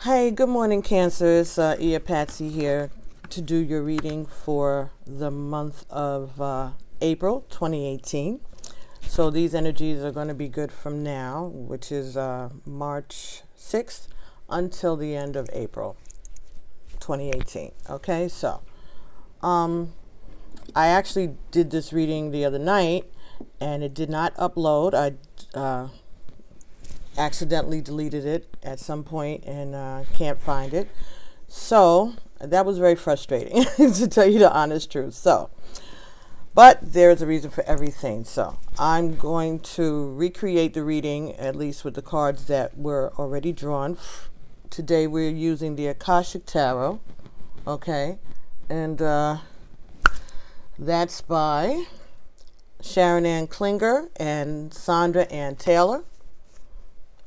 Hey, good morning, Cancer. It's IyaPatsy here to do your reading for the month of April 2018. So these energies are going to be good from now, which is March 6th, until the end of April 2018. Okay, so I actually did this reading the other night, and it did not upload. I accidentally deleted it at some point and can't find it. So that was very frustrating to tell you the honest truth. But there's a reason for everything. So I'm going to recreate the reading, at least with the cards that were already drawn. Today we're using the Akashic Tarot. Okay. And that's by Sharon Ann Klinger and Sandra Ann Taylor.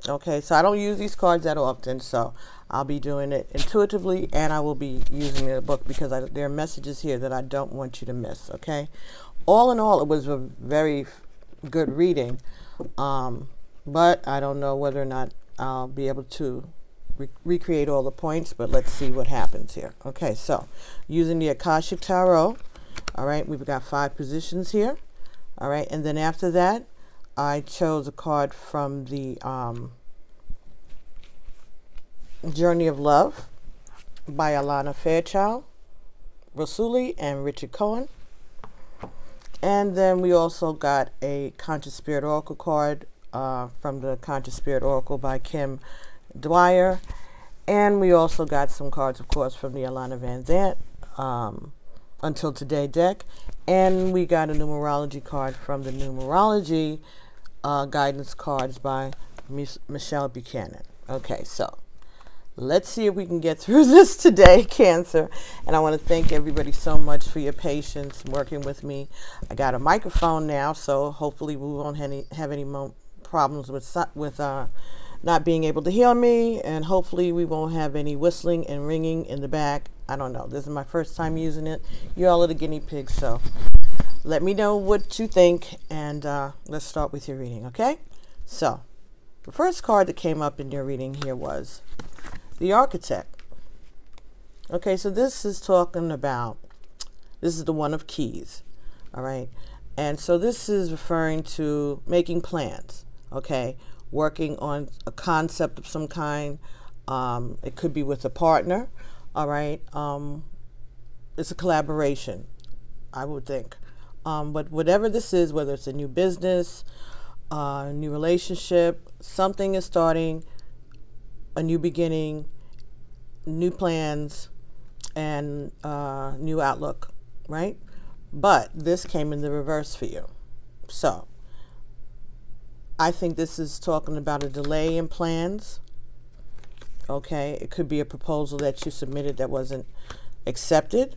Okay, so I don't use these cards that often, so I'll be doing it intuitively, and I will be using the book because there are messages here that I don't want you to miss, okay? All in all, it was a very good reading, but I don't know whether or not I'll be able to recreate all the points, but let's see what happens here. Okay, so using the Akashic Tarot, all right, we've got 5 positions here, all right, and then after that, I chose a card from the Journey of Love by Alana Fairchild, Rasuli, and Richard Cohen. And then we also got a Conscious Spirit Oracle card from the Conscious Spirit Oracle by Kim Dwyer. And we also got some cards, of course, from the Alana Van Zant Until Today deck. And we got a numerology card from the Numerology guidance cards by Michelle Buchanan. Okay, so let's see if we can get through this today, Cancer. And I want to thank everybody so much for your patience working with me. I got a microphone now, so hopefully we won't have any problems with not being able to hear me, and hopefully we won't have any whistling and ringing in the back. I don't know. This is my first time using it. You all are the guinea pigs, so let me know what you think, and let's start with your reading, okay? So, the first card that came up in your reading here was the Architect. Okay, so this is talking about, this is the One of Keys, all right? And so this is referring to making plans, okay? Working on a concept of some kind. It could be with a partner, all right? It's a collaboration, I would think. But whatever this is, whether it's a new business, a new relationship, something is starting, a new beginning, new plans, and new outlook, right? But this came in the reverse for you. So I think this is talking about a delay in plans. Okay, it could be a proposal that you submitted that wasn't accepted.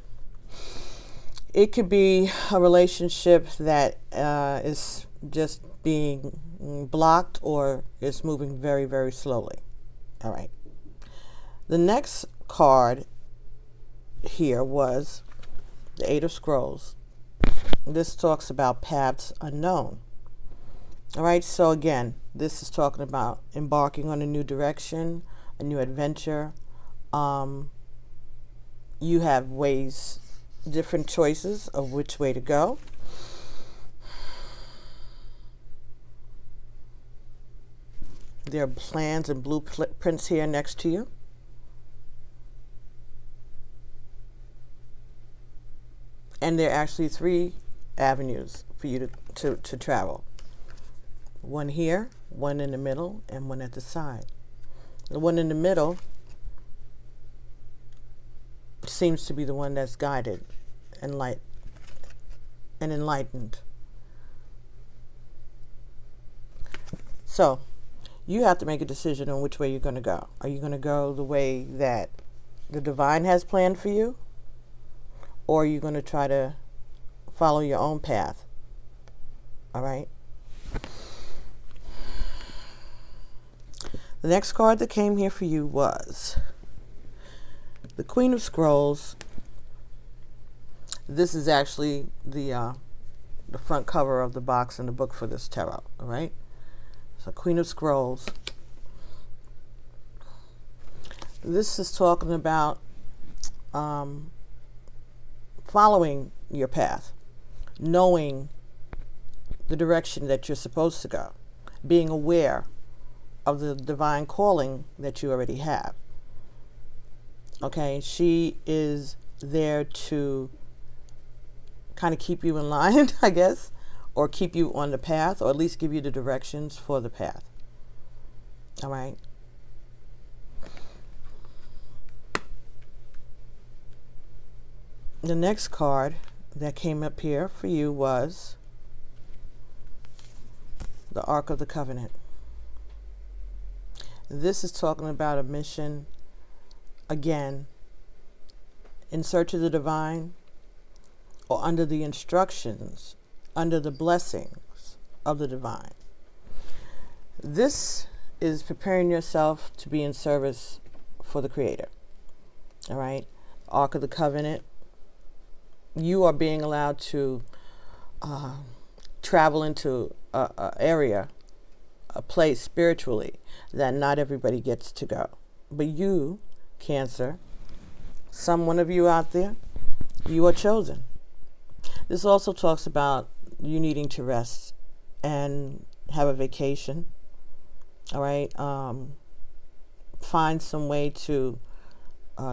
It could be a relationship that is just being blocked or is moving very, very slowly. All right. The next card here was the Eight of Scrolls. This talks about paths unknown. All right. So again, this is talking about embarking on a new direction, a new adventure. You have ways, different choices of which way to go. There are plans and blueprints here next to you. And there are actually 3 avenues for you to travel. One here, one in the middle, and one at the side. The one in the middle seems to be the one that's guided and enlightened. So you have to make a decision on which way you're going to go. Are you going to go the way that the divine has planned for you? Or are you going to try to follow your own path? All right. The next card that came here for you was the Queen of Scrolls. This is actually the front cover of the box in the book for this tarot, all right? So Queen of Scrolls. this is talking about following your path, knowing the direction that you're supposed to go, being aware of the divine calling that you already have. Okay, she is there to kind of keep you in line, I guess, or keep you on the path, or at least give you the directions for the path. All right. The next card that came up here for you was the Ark of the Covenant. This is talking about a mission, again, in search of the divine, or under the instructions, under the blessings of the divine. This is preparing yourself to be in service for the Creator. All right? Ark of the Covenant. You are being allowed to travel into an area, a place spiritually that not everybody gets to go. But you, Cancer, one of you out there, you are chosen. This also talks about you needing to rest and have a vacation. All right. Find some way to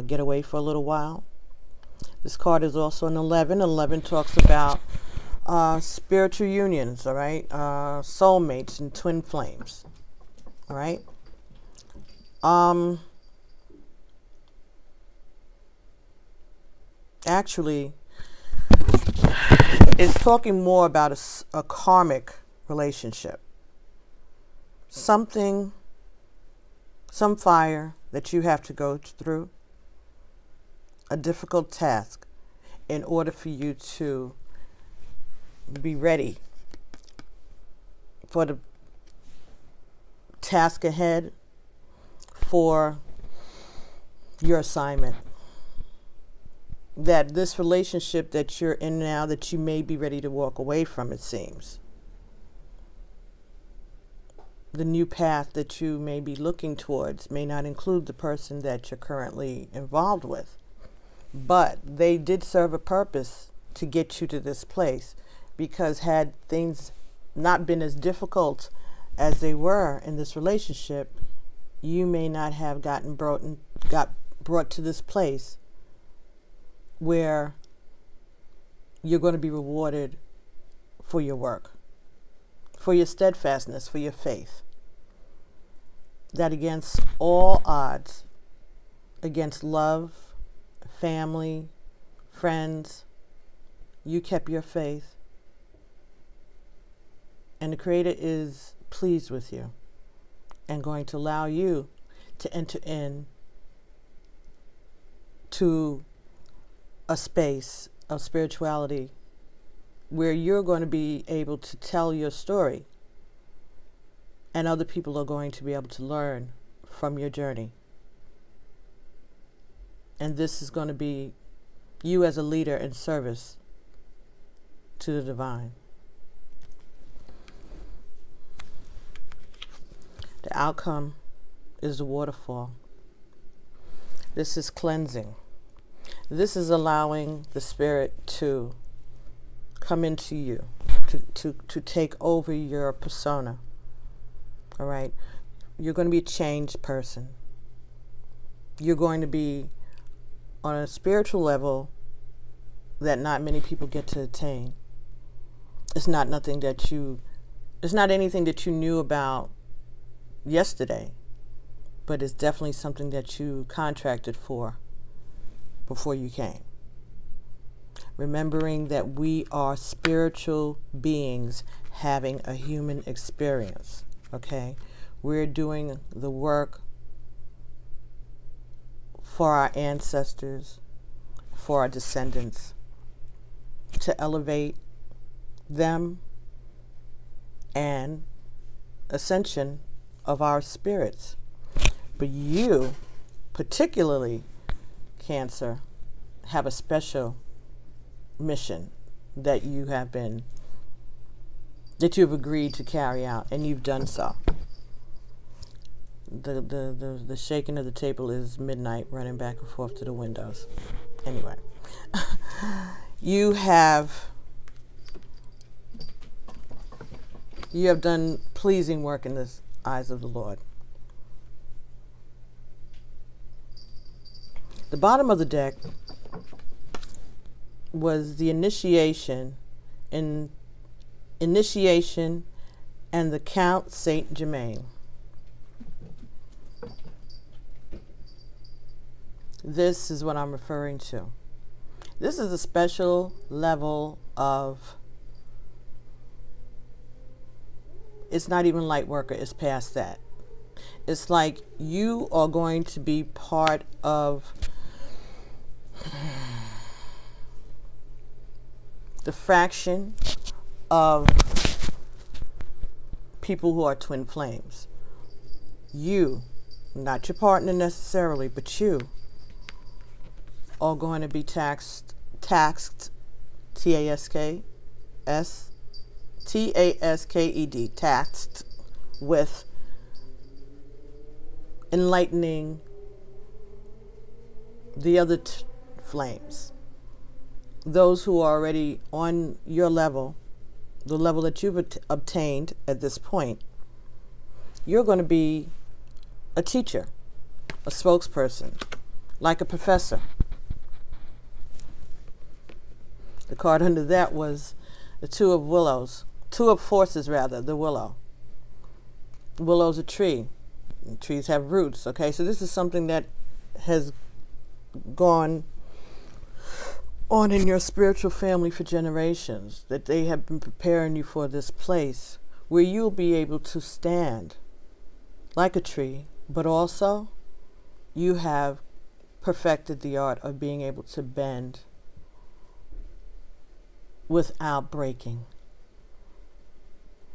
get away for a little while. This card is also an 11. 11 talks about spiritual unions, all right? Soulmates and twin flames, all right? Actually, it's talking more about a karmic relationship. Some fire that you have to go through, a difficult task, in order for you to be ready for the task ahead, for your assignment. That this relationship that you're in now, that you may be ready to walk away from, it seems. The new path that you may be looking towards may not include the person that you're currently involved with. But they did serve a purpose to get you to this place, because had things not been as difficult as they were in this relationship, you may not have got brought to this place where you're going to be rewarded for your work, for your steadfastness, for your faith. That against all odds, against love, family, friends, you kept your faith. And the Creator is pleased with you and going to allow you to enter in to a space of spirituality where you're going to be able to tell your story, and other people are going to be able to learn from your journey. And this is going to be you as a leader in service to the divine. The outcome is the waterfall. This is cleansing. This is allowing the Spirit to come into you, to take over your persona. All right? You're going to be a changed person. You're going to be on a spiritual level that not many people get to attain. It's not anything that you knew about yesterday, but it's definitely something that you contracted for before you came. Remembering that we are spiritual beings having a human experience, okay? We're doing the work for our ancestors, for our descendants, to elevate them and ascension of our spirits. But you, particularly Cancer, have a special mission that you've agreed to carry out, and you've done so. The shaking of the table is midnight, running back and forth to the windows. Anyway, you have done pleasing work in the eyes of the Lord. The bottom of the deck was the initiation and the Count Saint Germain. This is what I'm referring to. This is a special level of, it's not even light worker, it's past that. It's like you are going to be part of the fraction of people who are twin flames. You, not your partner necessarily, but you are going to be tasked, T-A-S-K-E-D, tasked with enlightening the other flames. Those who are already on your level, the level that you've obtained at this point. You're going to be a teacher, a spokesperson, like a professor. The card under that was the Two of Forces, the willow. Willow's a tree. Trees have roots, okay? So this is something that has gone on in your spiritual family for generations, that they have been preparing you for this place where you'll be able to stand like a tree, but also you have perfected the art of being able to bend without breaking.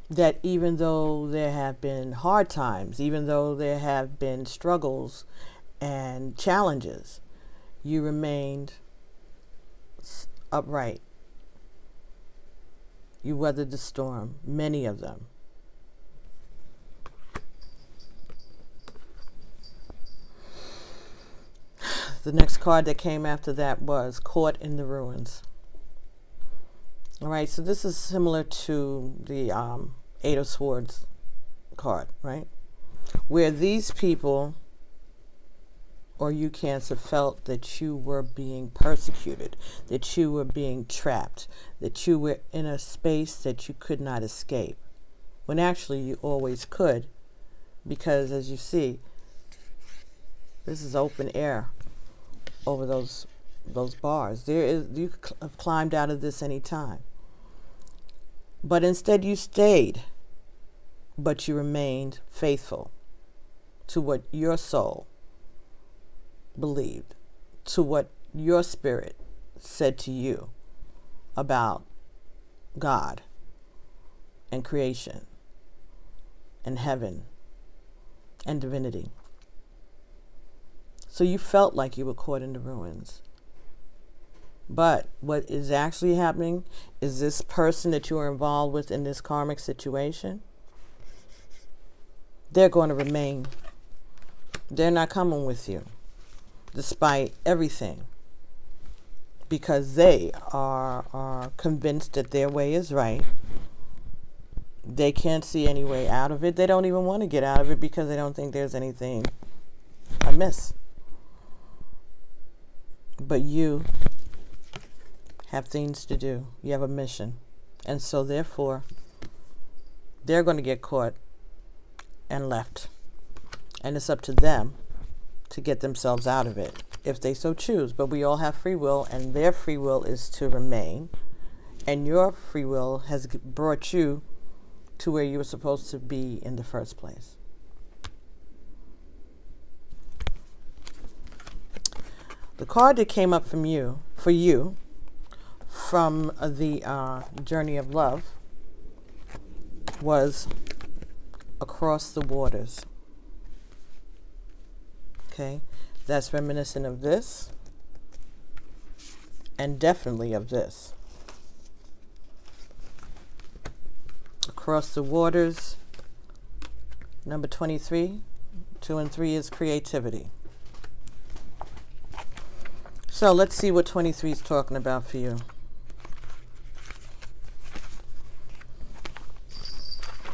That even though there have been hard times, even though there have been struggles and challenges, you remained upright. You weathered the storm, many of them. The next card that came after that was Caught in the Ruins. All right, so this is similar to the Eight of Swords card, right? Where these people, or you, Cancer, felt that you were being persecuted, that you were being trapped, that you were in a space that you could not escape, when actually you always could, because as you see, this is open air over those bars. You could have climbed out of this any time. But instead you stayed, but you remained faithful to what your soul believed, to what your spirit said to you about God and creation and heaven and divinity. So you felt like you were caught in the ruins. But what is actually happening is this person that you are involved with in this karmic situation, they're going to remain. They're not coming with you, despite everything, because they are convinced that their way is right. They can't see any way out of it. They don't even want to get out of it because they don't think there's anything amiss. But you have things to do. You have a mission. And so therefore, they're going to get caught and left. And it's up to them to get themselves out of it, if they so choose. But we all have free will, and their free will is to remain. And your free will has brought you to where you were supposed to be in the first place. The card that came up for you, from the Journey of Love was Across the Waters. Okay, that's reminiscent of this, and definitely of this. Across the Waters, number 23, 2 and 3 is creativity. So let's see what 23 is talking about for you.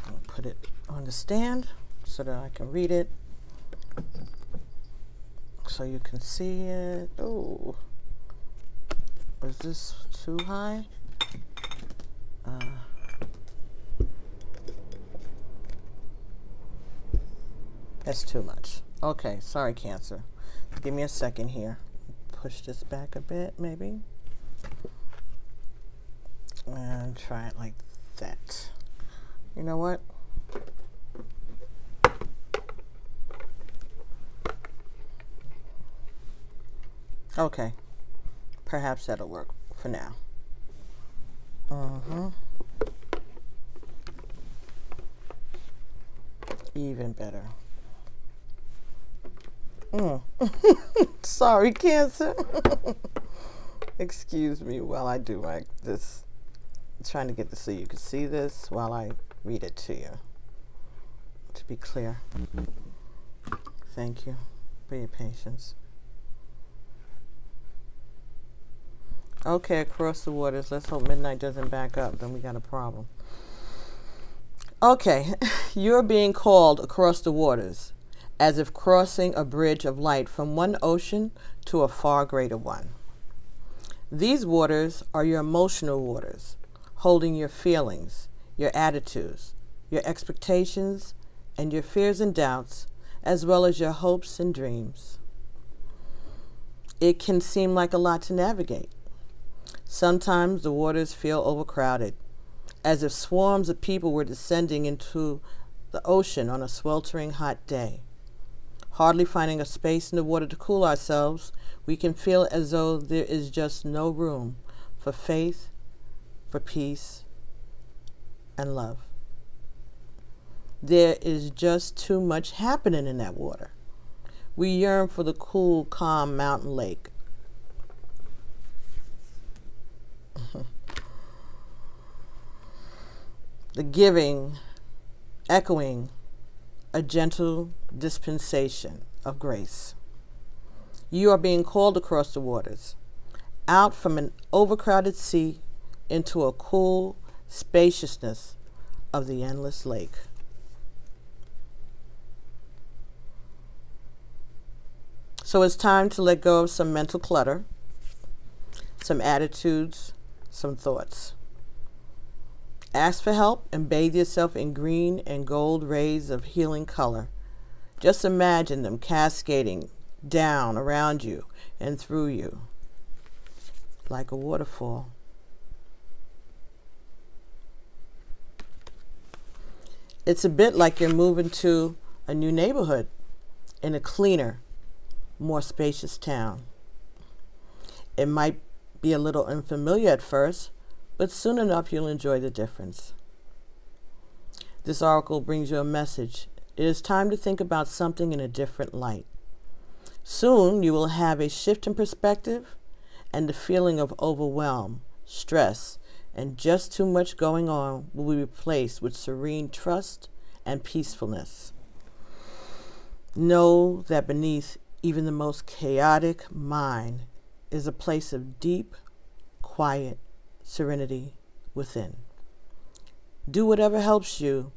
I'll put it on the stand so that I can read it, so you can see it. Oh, is this too high? That's too much. Okay, sorry, Cancer. Give me a second here. Push this back a bit, maybe. And try it like that. You know what? Okay. Perhaps that'll work for now. Even better. Sorry, Cancer. Excuse me while I do like this. I'm trying to get this so you can see this while I read it to you. To be clear. Thank you for your patience. Okay, across the waters. Let's hope midnight doesn't back up. Then we got a problem. Okay, you're being called across the waters, as if crossing a bridge of light from one ocean to a far greater one. These waters are your emotional waters, holding your feelings, your attitudes, your expectations, and your fears and doubts, as well as your hopes and dreams. It can seem like a lot to navigate. Sometimes the waters feel overcrowded, as if swarms of people were descending into the ocean on a sweltering hot day. Hardly finding a space in the water to cool ourselves, we can feel as though there is just no room for faith, for peace, and love. There is just too much happening in that water. We yearn for the cool, calm mountain lake. The giving, echoing, a gentle dispensation of grace. You are being called across the waters, out from an overcrowded sea into a cool spaciousness of the endless lake. So it's time to let go of some mental clutter, some attitudes, some thoughts. Ask for help and bathe yourself in green and gold rays of healing color. Just imagine them cascading down around you and through you like a waterfall. It's a bit like you're moving to a new neighborhood in a cleaner, more spacious town. It might be a little unfamiliar at first, but soon enough you'll enjoy the difference. This oracle brings you a message. It is time to think about something in a different light. Soon you will have a shift in perspective, and the feeling of overwhelm, stress, and just too much going on will be replaced with serene trust and peacefulness. Know that beneath even the most chaotic mind is a place of deep, quiet serenity within. Do whatever helps you.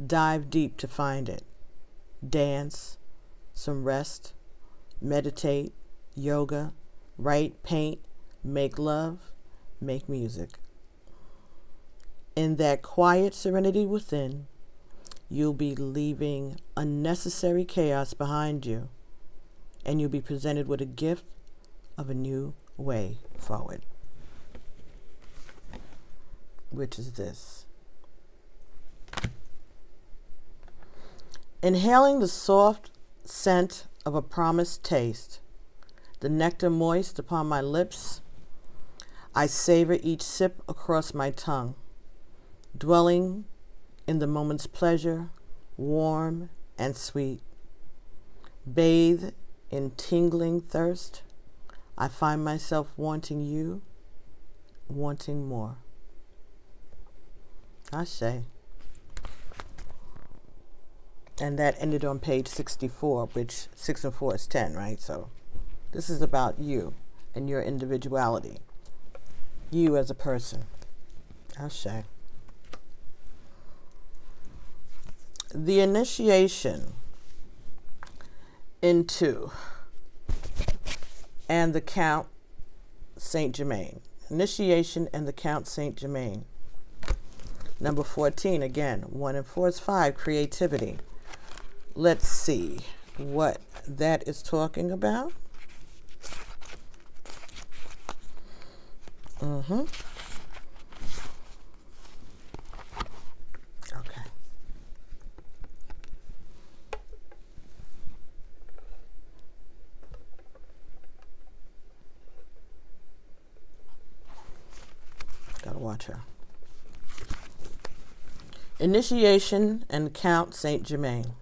Dive deep to find it. Dance, some rest, meditate, yoga, write, paint, make love, make music. In that quiet serenity within, you'll be leaving unnecessary chaos behind you, and you'll be presented with a gift of a new way forward. Which is this. Inhaling the soft scent of a promised taste, the nectar moist upon my lips, I savor each sip across my tongue, dwelling in the moment's pleasure, warm and sweet. Bathe in tingling thirst, I find myself wanting you, wanting more. I say. And that ended on page 64, which 6 and 4 is 10, right? So this is about you and your individuality. You as a person. Ashe. The initiation into and the Count Saint Germain. Initiation and the Count Saint Germain. Number 14, again, 1 and 4 is 5, creativity. Let's see what that is talking about. Okay. Gotta watch her. Initiation and Count Saint Germain.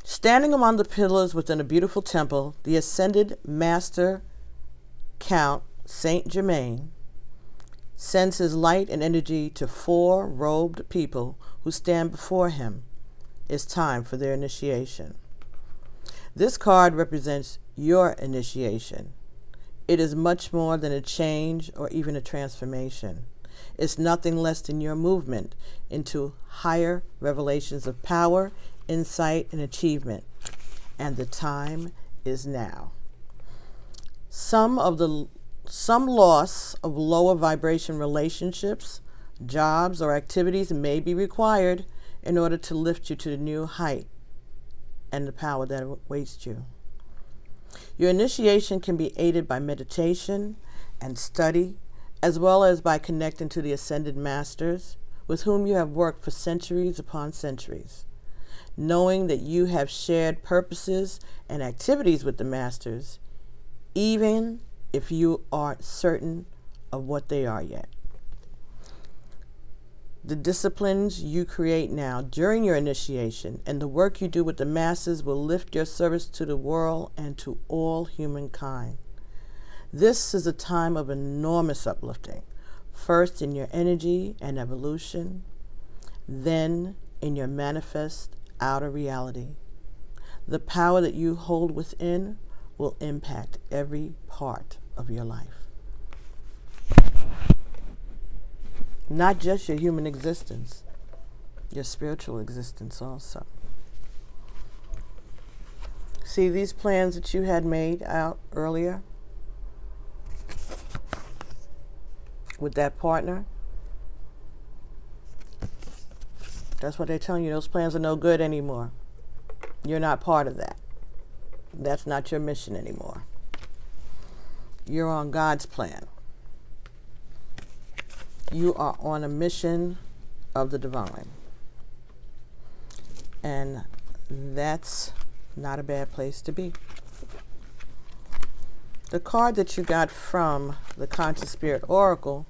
Standing among the pillars within a beautiful temple, the ascended Master Count Saint Germain sends his light and energy to 4 robed people who stand before him. It's time for their initiation. This card represents your initiation. It is much more than a change or even a transformation. It's nothing less than your movement into higher revelations of power, insight, and achievement. And the time is now. Some loss of lower vibration relationships, jobs, or activities may be required in order to lift you to the new height and the power that awaits you. Your initiation can be aided by meditation and study, as well as by connecting to the ascended masters with whom you have worked for centuries upon centuries. Knowing that you have shared purposes and activities with the masters, even if you aren't certain of what they are yet. The disciplines you create now during your initiation and the work you do with the masses will lift your service to the world and to all humankind. This is a time of enormous uplifting, first in your energy and evolution, then in your manifest outer reality. The power that you hold within will impact every part of your life. Not just your human existence, your spiritual existence also. See these plans that you had made out earlier with that partner? That's what they're telling you. Those plans are no good anymore. You're not part of that. That's not your mission anymore. You're on God's plan. You are on a mission of the divine. And that's not a bad place to be. The card that you got from the Conscious Spirit Oracle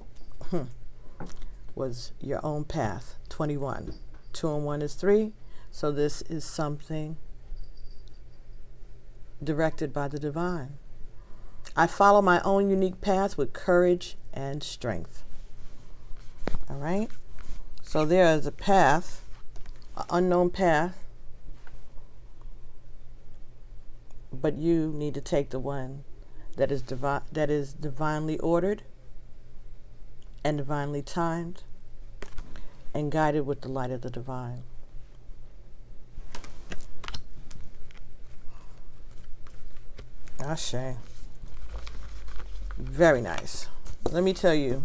was your own path, 21. 2 and 1 is 3. So this is something directed by the divine. I follow my own unique path with courage and strength. All right? So there is a path, an unknown path, but you need to take the one that is divinely ordered and divinely timed and guided with the light of the divine. Ashe. Very nice. Let me tell you,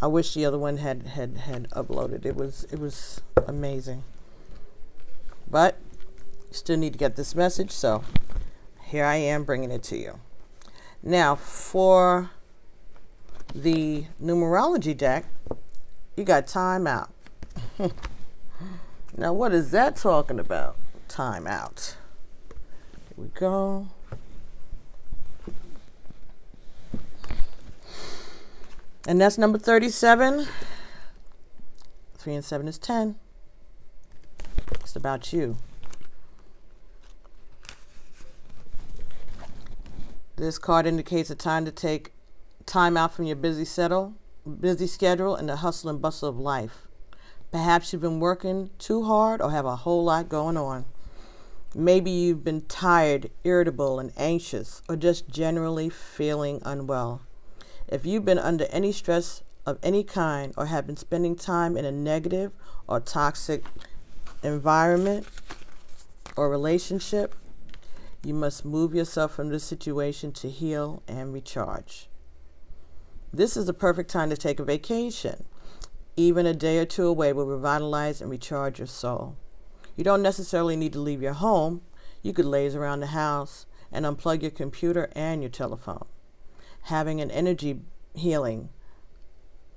I wish the other one had uploaded. It was amazing. But you still need to get this message, so here I am bringing it to you. Now, for the numerology deck, you got time out. Now, what is that talking about? Time out. Here we go. And that's number 37. 3 and 7 is 10. It's about you. This card indicates a time to take time out from your busy schedule and the hustle and bustle of life. Perhaps you've been working too hard or have a whole lot going on. Maybe you've been tired, irritable, and anxious, or just generally feeling unwell. If you've been under any stress of any kind or have been spending time in a negative or toxic environment or relationship, you must move yourself from this situation to heal and recharge. This is the perfect time to take a vacation. Even a day or two away will revitalize and recharge your soul. You don't necessarily need to leave your home. You could laze around the house and unplug your computer and your telephone. Having an energy healing,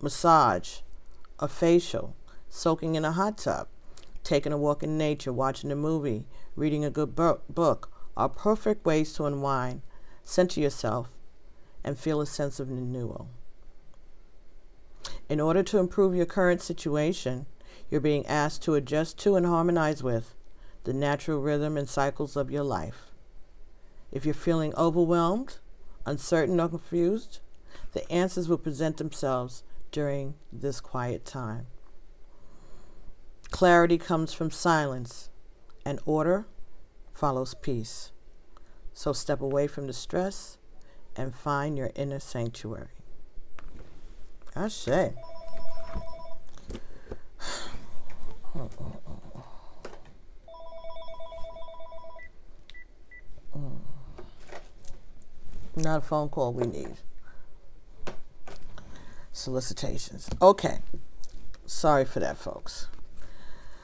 massage, a facial, soaking in a hot tub, taking a walk in nature, watching a movie, reading a good book are perfect ways to unwind, center yourself, and feel a sense of renewal. In order to improve your current situation, you're being asked to adjust to and harmonize with the natural rhythm and cycles of your life. If you're feeling overwhelmed, uncertain, or confused, the answers will present themselves during this quiet time. Clarity comes from silence, and order follows peace. So step away from the stress and find your inner sanctuary. Ashe. Not a phone call we need. Solicitations. Okay. Sorry for that, folks.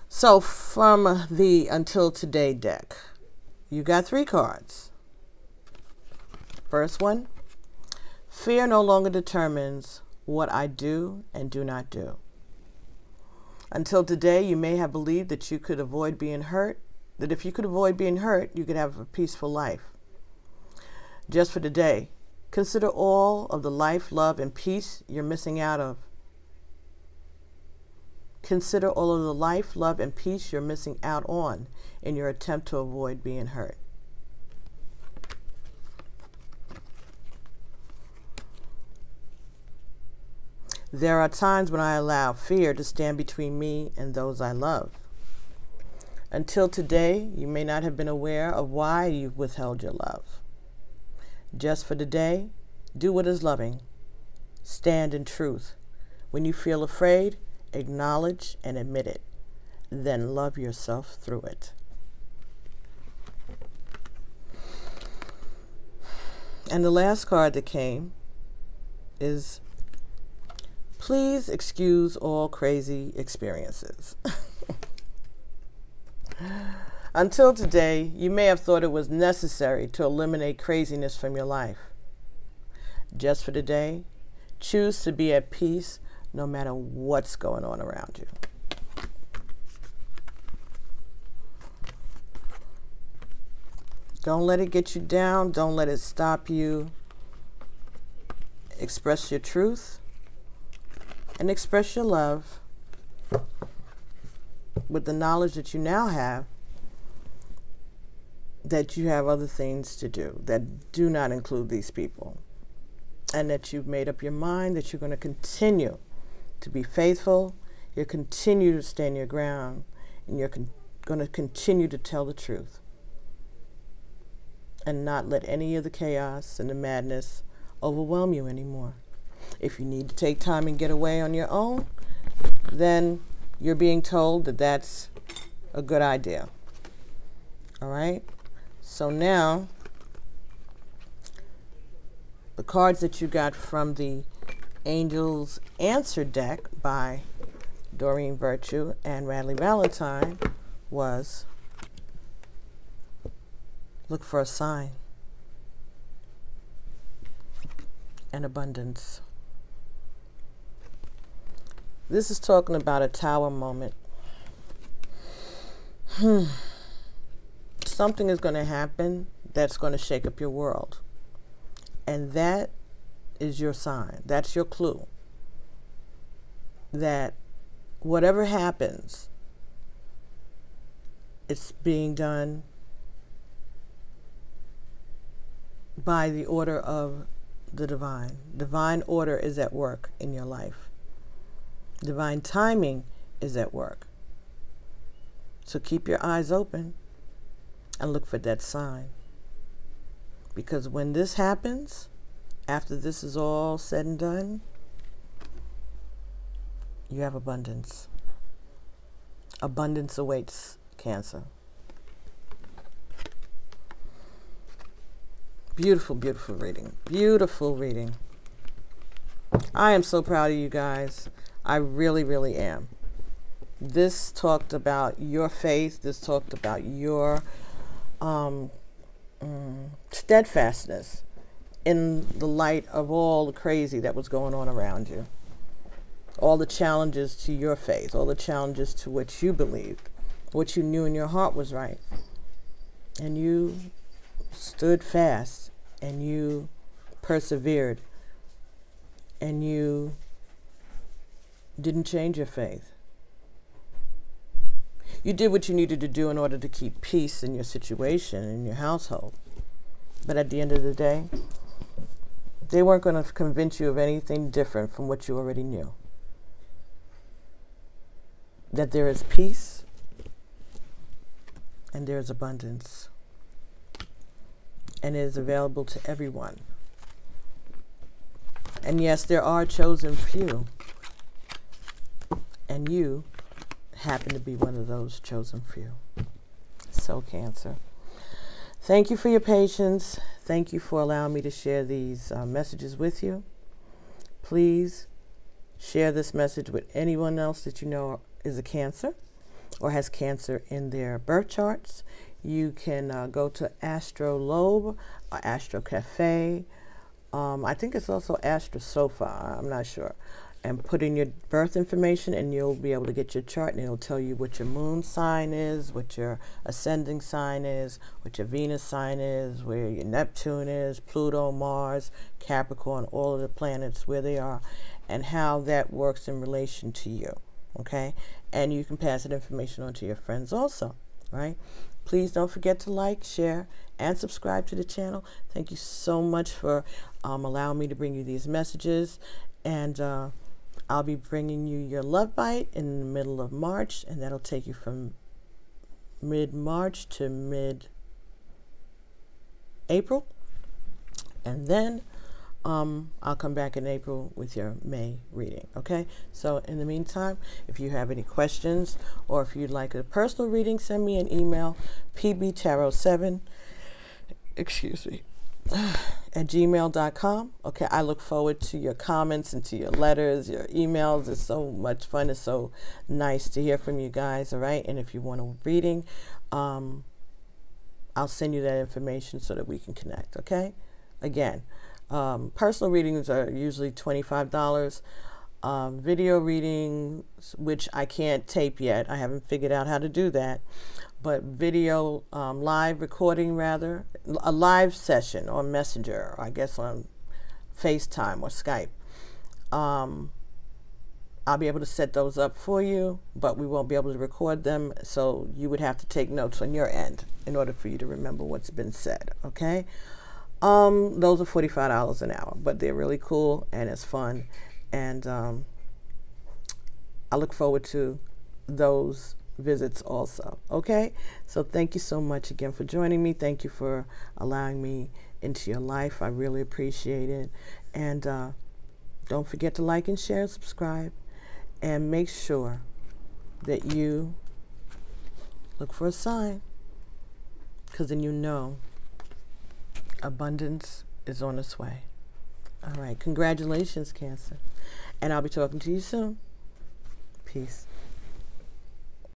So from the Until Today deck, you got 3 cards. First one, fear no longer determines what I do and do not do. Until today, you may have believed that you could avoid being hurt, that if you could avoid being hurt, you could have a peaceful life. Just for today, consider all of the life, love, and peace you're missing out of. Consider all of the life, love, and peace you're missing out on in your attempt to avoid being hurt. There are times when I allow fear to stand between me and those I love. Until today, you may not have been aware of why you've withheld your love. Just for today, do what is loving. Stand in truth. When you feel afraid, acknowledge and admit it. Then love yourself through it. And the last card that came is, please excuse all crazy experiences. Until today, you may have thought it was necessary to eliminate craziness from your life. Just for today, choose to be at peace no matter what's going on around you. Don't let it get you down. Don't let it stop you. Express your truth and express your love with the knowledge that you now have that you have other things to do that do not include these people, and that you've made up your mind that you're going to continue to be faithful, you'll continue to stand your ground, and you're going to continue to tell the truth and not let any of the chaos and the madness overwhelm you anymore. If you need to take time and get away on your own, then you're being told that that's a good idea. All right? So now, the cards that you got from the Angels Answer deck by Doreen Virtue and Radley Valentine was, look for a sign and abundance. This is talking about a tower moment. Something is going to happen that's going to shake up your world. And that is your sign. That's your clue. That whatever happens, it's being done by the order of the divine. Divine order is at work in your life. Divine timing is at work. So keep your eyes open and look for that sign. Because when this happens, after this is all said and done, you have abundance. Abundance awaits, Cancer. Beautiful, beautiful reading. Beautiful reading. I am so proud of you guys. I really, really am. This talked about your faith. This talked about your steadfastness in the light of all the crazy that was going on around you. All the challenges to your faith, all the challenges to what you believed, what you knew in your heart was right. And you stood fast, and you persevered, and you didn't change your faith. You did what you needed to do in order to keep peace in your situation, in your household. But at the end of the day, they weren't going to convince you of anything different from what you already knew. That there is peace and there is abundance. And it is available to everyone. And yes, there are a chosen few. And you happen to be one of those chosen few. So, Cancer, thank you for your patience. Thank you for allowing me to share these messages with you. Please share this message with anyone else that you know is a Cancer or has Cancer in their birth charts. You can go to Astrolobe or Astro Cafe. I think it's also Astro Sofa. I'm not sure. And put in your birth information, and you'll be able to get your chart, and it'll tell you what your moon sign is, what your ascending sign is, what your Venus sign is, where your Neptune is, Pluto, Mars, Capricorn, all of the planets, where they are, and how that works in relation to you. Okay? And you can pass that information on to your friends also, right? Please don't forget to like, share, and subscribe to the channel. Thank you so much for allowing me to bring you these messages. And I'll be bringing you your Love Bite in the middle of March, and that'll take you from mid-March to mid-April. And then I'll come back in April with your May reading, okay? So in the meantime, if you have any questions or if you'd like a personal reading, send me an email, pbtarot7, at gmail.com. Okay, I look forward to your comments and to your letters, your emails. It's so much fun. It's so nice to hear from you guys, all right? And if you want a reading, I'll send you that information so that we can connect, okay? Again, personal readings are usually $25. Video readings, which I can't tape yet. I haven't figured out how to do that. But video, live recording rather, a live session on Messenger, or I guess on FaceTime or Skype. I'll be able to set those up for you, but we won't be able to record them, so you would have to take notes on your end in order for you to remember what's been said, okay? Those are $45 an hour, but they're really cool and it's fun, and I look forward to those visits also, okay? So thank you so much again for joining me. Thank you for allowing me into your life. I really appreciate it. And don't forget to like and share and subscribe, and make sure that you look for a sign, because then you know abundance is on its way. All right, congratulations, Cancer, and I'll be talking to you soon. Peace.